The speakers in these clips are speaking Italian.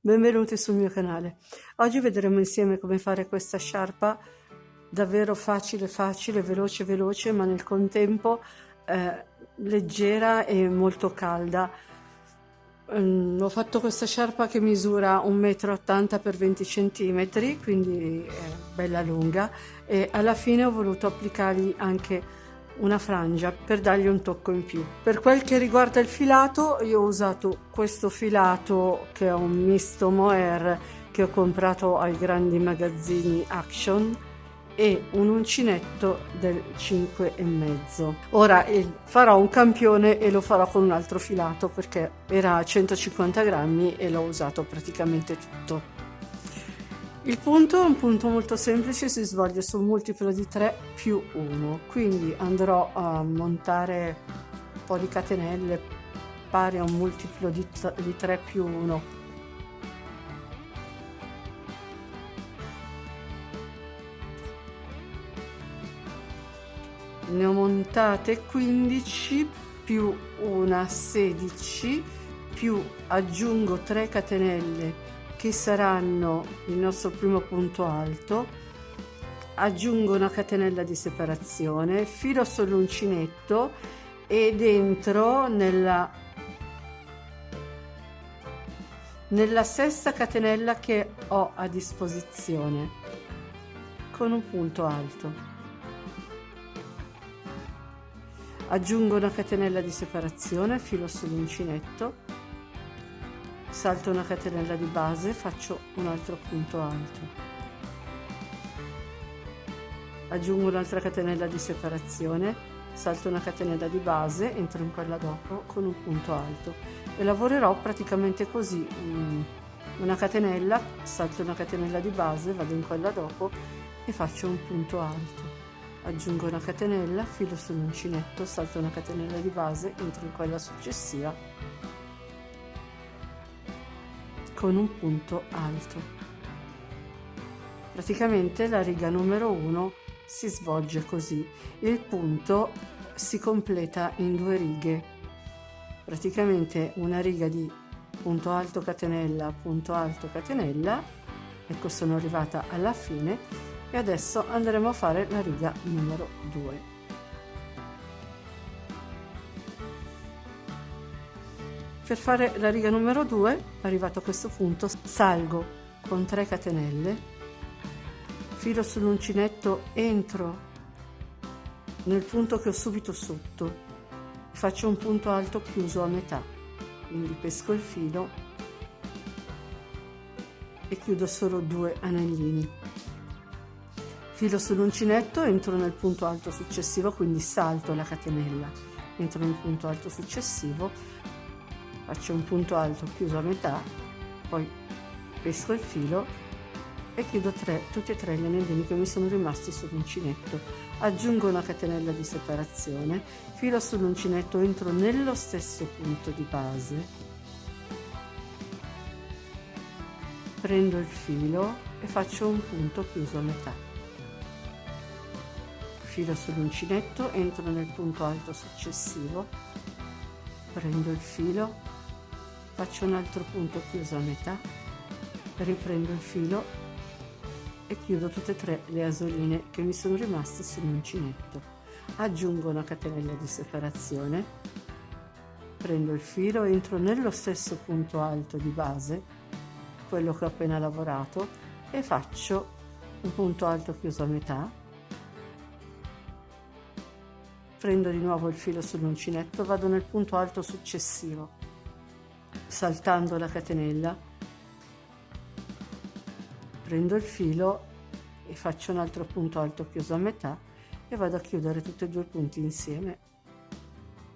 Benvenuti sul mio canale. Oggi vedremo insieme come fare questa sciarpa davvero facile, veloce, ma nel contempo leggera e molto calda. Ho fatto questa sciarpa che misura 1,80 m per 20 cm, quindi è bella lunga, e alla fine ho voluto applicargli anche una frangia per dargli un tocco in più. Per quel che riguarda il filato, io ho usato questo filato che è un misto mohair che ho comprato ai grandi magazzini Action e un uncinetto del 5,5. Ora farò un campione e lo farò con un altro filato perché era a 150 grammi e l'ho usato praticamente tutto. Il punto è un punto molto semplice, si svolge sul multiplo di 3 più 1, quindi andrò a montare un po' di catenelle pari a un multiplo di 3 più 1. Ne ho montate 15 più una 16, più aggiungo 3 catenelle che saranno il nostro primo punto alto, aggiungo una catenella di separazione, filo sull'uncinetto ed entro nella sesta catenella che ho a disposizione con un punto alto. Aggiungo una catenella di separazione, filo sull'uncinetto, salto una catenella di base, faccio un altro punto alto, aggiungo un'altra catenella di separazione, salto una catenella di base, entro in quella dopo con un punto alto e lavorerò praticamente così: una catenella, salto una catenella di base, vado in quella dopo e faccio un punto alto, aggiungo una catenella, filo sull'uncinetto, salto una catenella di base, entro in quella successiva con un punto alto. Praticamente la riga numero 1 si svolge così. Il punto si completa in 2 righe, praticamente una riga di punto alto catenella, punto alto catenella. Ecco, sono arrivata alla fine e adesso andremo a fare la riga numero 2. Per fare la riga numero 2, arrivato a questo punto, salgo con 3 catenelle, filo sull'uncinetto, entro nel punto che ho subito sotto, faccio un punto alto chiuso a metà, quindi pesco il filo e chiudo solo 2 anellini. Filo sull'uncinetto, entro nel punto alto successivo, quindi salto la catenella, entro nel punto alto successivo, faccio un punto alto chiuso a metà, poi pesco il filo e chiudo tutti e tre gli anellini che mi sono rimasti sull'uncinetto. Aggiungo una catenella di separazione, filo sull'uncinetto, entro nello stesso punto di base, prendo il filo e faccio un punto chiuso a metà. Filo sull'uncinetto, entro nel punto alto successivo, prendo il filo, faccio un altro punto chiuso a metà, riprendo il filo e chiudo tutte e 3 le asoline che mi sono rimaste sull'uncinetto. Aggiungo una catenella di separazione, prendo il filo, entro nello stesso punto alto di base, quello che ho appena lavorato, e faccio un punto alto chiuso a metà, prendo di nuovo il filo sull'uncinetto, vado nel punto alto successivo, saltando la catenella, prendo il filo e faccio un altro punto alto chiuso a metà e vado a chiudere tutti e 2 i punti insieme.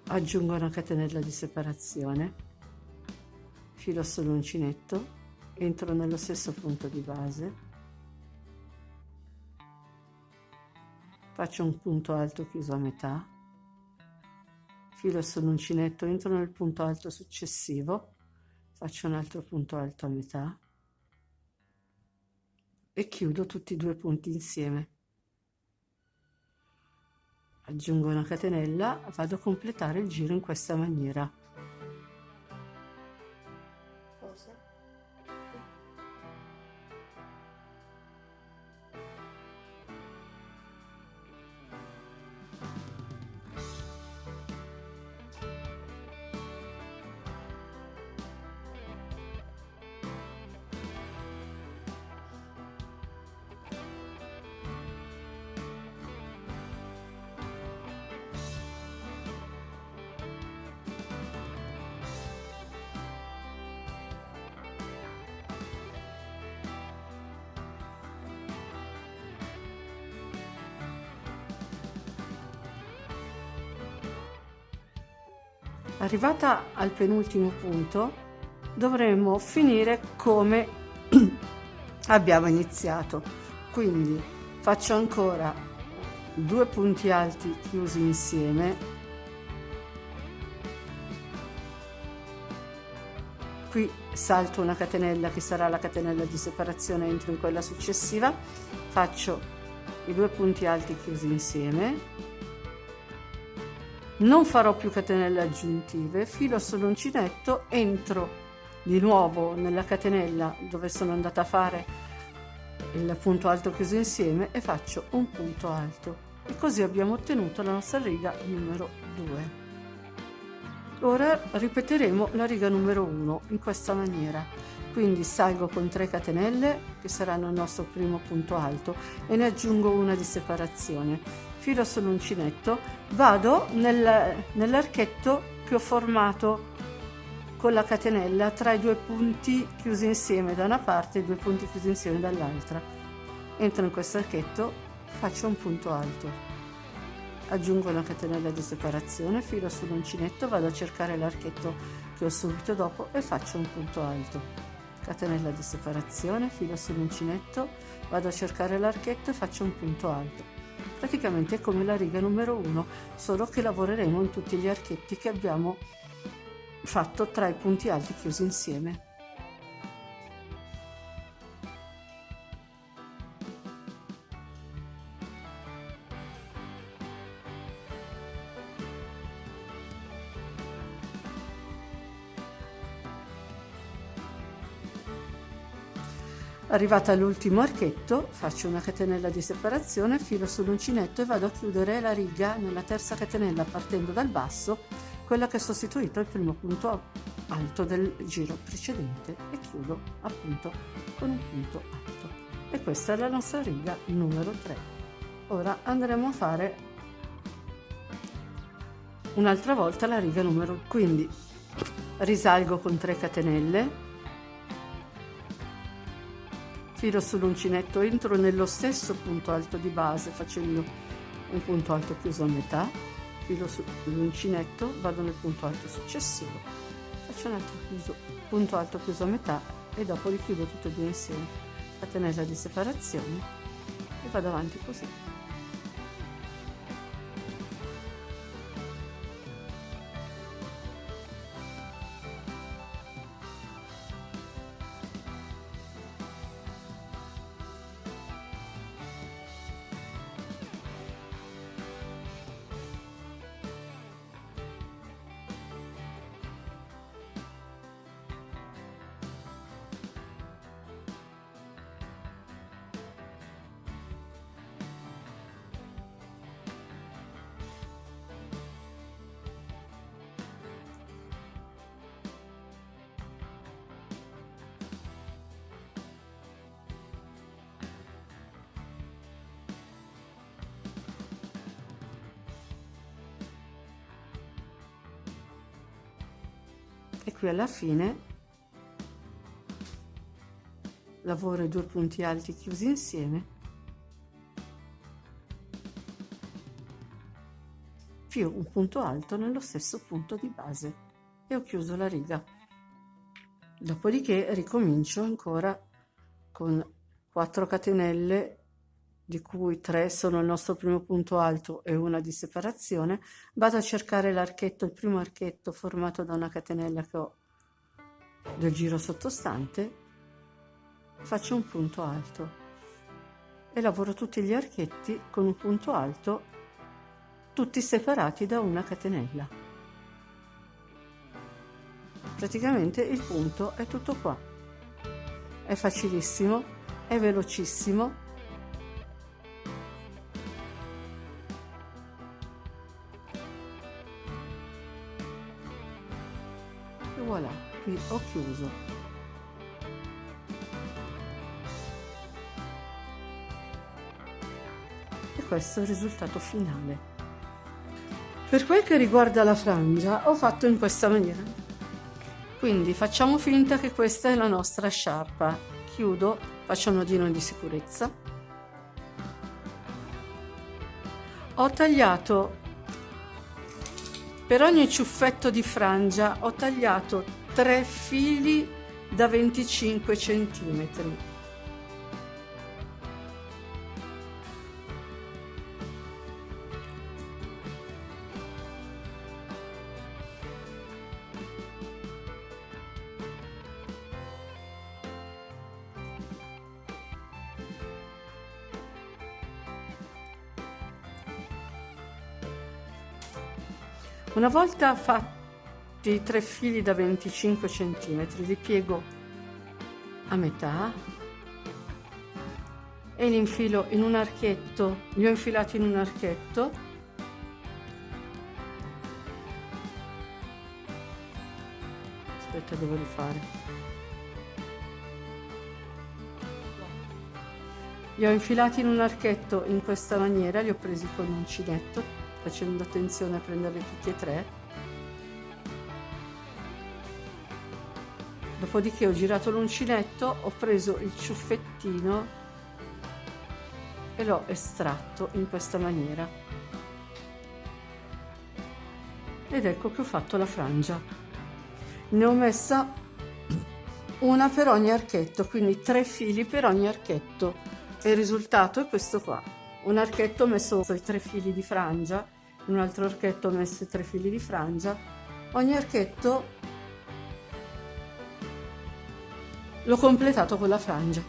Aggiungo una catenella di separazione, filo sull'uncinetto, entro nello stesso punto di base, faccio un punto alto chiuso a metà, filo sull'uncinetto, entro nel punto alto successivo, faccio un altro punto alto a metà e chiudo tutti e 2 i punti insieme. Aggiungo una catenella, vado a completare il giro in questa maniera. Arrivata al penultimo punto, dovremmo finire come abbiamo iniziato. Quindi faccio ancora 2 punti alti chiusi insieme. Qui salto una catenella che sarà la catenella di separazione, entro in quella successiva, faccio i 2 punti alti chiusi insieme, non farò più catenelle aggiuntive, filo sull'uncinetto, entro di nuovo nella catenella dove sono andata a fare il punto alto chiuso insieme e faccio un punto alto, e così abbiamo ottenuto la nostra riga numero 2. Ora ripeteremo la riga numero 1 in questa maniera, quindi salgo con 3 catenelle che saranno il nostro primo punto alto e ne aggiungo una di separazione, filo sull'uncinetto, vado nell'archetto che ho formato con la catenella tra i 2 punti chiusi insieme da una parte e i 2 punti chiusi insieme dall'altra, entro in questo archetto, faccio un punto alto, aggiungo una catenella di separazione, filo sull'uncinetto, vado a cercare l'archetto che ho subito dopo e faccio un punto alto, catenella di separazione, filo sull'uncinetto, vado a cercare l'archetto e faccio un punto alto. Praticamente è come la riga numero 1, solo che lavoreremo in tutti gli archetti che abbiamo fatto tra i punti alti chiusi insieme. Arrivata all'ultimo archetto, faccio una catenella di separazione, filo sull'uncinetto e vado a chiudere la riga nella terza catenella partendo dal basso, quella che ha sostituito il primo punto alto del giro precedente, e chiudo appunto con un punto alto. E questa è la nostra riga numero 3. Ora andremo a fare un'altra volta la riga numero, quindi risalgo con 3 catenelle, filo sull'uncinetto, entro nello stesso punto alto di base facendo un punto alto chiuso a metà, filo sull'uncinetto, vado nel punto alto successivo, faccio un altro punto alto chiuso a metà e dopo li chiudo tutti e 2 insieme, catenella di separazione e vado avanti così. E qui alla fine lavoro i 2 punti alti chiusi insieme, filo un punto alto nello stesso punto di base e ho chiuso la riga. Dopodiché ricomincio ancora con 4 catenelle, di cui 3 sono il nostro primo punto alto e una di separazione, vado a cercare l'archetto, il primo archetto formato da una catenella che ho del giro sottostante, faccio un punto alto e lavoro tutti gli archetti con un punto alto, tutti separati da una catenella. Praticamente il punto è tutto qua, è facilissimo, è velocissimo. E voilà, qui ho chiuso. E questo è il risultato finale. Per quel che riguarda la frangia ho fatto in questa maniera, quindi facciamo finta che questa è la nostra sciarpa, chiudo, faccio un nodino di sicurezza, ho tagliato Per ogni ciuffetto di frangia ho tagliato 3 fili da 25 centimetri. Una volta fatti i 3 fili da 25 cm, li piego a metà e li infilo in un archetto. Li ho infilati in un archetto. Aspetta, devo rifare. Li ho infilati in un archetto in questa maniera, li ho presi con un uncinetto, facendo attenzione a prenderli tutti e 3. Dopodiché ho girato l'uncinetto, ho preso il ciuffettino e l'ho estratto in questa maniera. Ed ecco che ho fatto la frangia. Ne ho messa una per ogni archetto, quindi 3 fili per ogni archetto. E il risultato è questo qua. Un archetto ho messo i 3 fili di frangia, in un altro archetto ho messo i 3 fili di frangia. Ogni archetto l'ho completato con la frangia.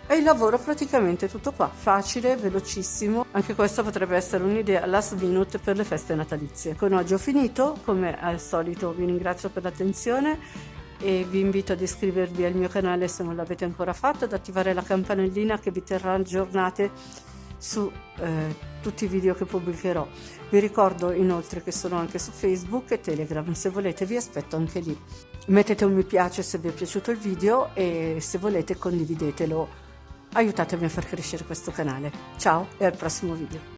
E il lavoro praticamente tutto qua, facile, velocissimo. Anche questa potrebbe essere un'idea last minute per le feste natalizie. Con oggi ho finito, come al solito vi ringrazio per l'attenzione e vi invito ad iscrivervi al mio canale se non l'avete ancora fatto, ad attivare la campanellina che vi terrà aggiornate su tutti i video che pubblicherò. Vi ricordo inoltre che sono anche su Facebook e Telegram, se volete vi aspetto anche lì. Mettete un mi piace se vi è piaciuto il video e se volete condividetelo, aiutatemi a far crescere questo canale. Ciao e al prossimo video.